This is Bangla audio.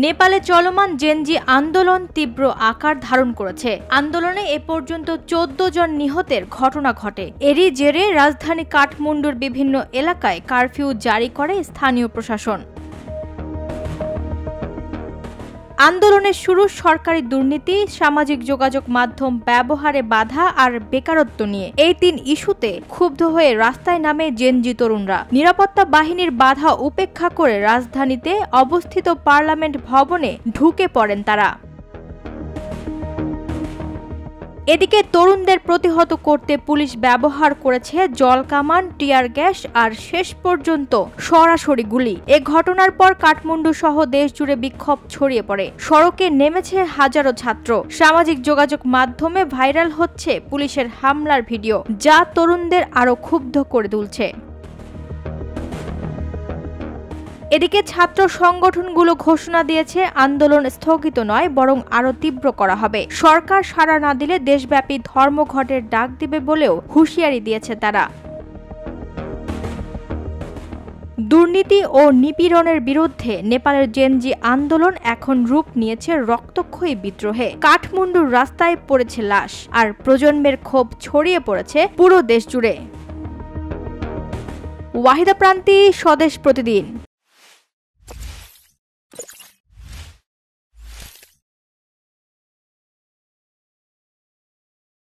নেপালে চলমান জেনজি আন্দোলন তীব্র আকার ধারণ করেছে। আন্দোলনে এ পর্যন্ত 14 জন নিহতের ঘটনা ঘটে। এরই জেরে রাজধানী কাঠমান্ডুর বিভিন্ন এলাকায় কারফিউ জারি করে স্থানীয় প্রশাসন। আন্দোলনের শুরু সরকারি দুর্নীতি, সামাজিক যোগাযোগ মাধ্যম ব্যবহারে বাধা আর বেকারত্ব নিয়ে। এই 3 ইস্যুতে ক্ষুব্ধ হয়ে রাস্তায় নামে জেনজি তরুণরা। নিরাপত্তা বাহিনীর বাধা উপেক্ষা করে রাজধানীতে অবস্থিত পার্লামেন্ট ভবনে ঢুকে পড়েন তারা। এদিকে তরুণদের প্রতিহত করতে পুলিশ ব্যবহার করেছে জলকামান, টিয়ার গ্যাস আর শেষ পর্যন্ত সরাসরি গুলি। এ ঘটনার পর কাঠমান্ডু সহ দেশ জুড়ে বিক্ষোভ ছড়িয়ে পড়ে। সড়কে নেমেছে হাজারো ছাত্র। সামাজিক যোগাযোগ মাধ্যমে ভাইরাল হচ্ছে পুলিশের হামলার ভিডিও, যা তরুণদের আরো ক্ষুব্ধ করে তুলছে। এদিকে ছাত্র সংগঠনগুলো ঘোষণা দিয়েছে আন্দোলন স্থগিত নয়, বরং আরো তীব্র করা হবে। সরকার সাড়া না দিলে দেশব্যাপী ধর্মঘটের ডাক দিবে বলেও হুঁশিয়ারি দিয়েছে তারা। দুর্নীতি ও নিপীড়নের বিরুদ্ধে নেপালের জেনজি আন্দোলন এখন রূপ নিয়েছে রক্তক্ষয়ী বিদ্রোহে। কাঠমান্ডুর রাস্তায় পড়েছে লাশ, আর প্রজন্মের ক্ষোভ ছড়িয়ে পড়েছে পুরো দেশ জুড়ে। ওয়াহিদা প্রান্তি, স্বদেশ প্রতিদিন।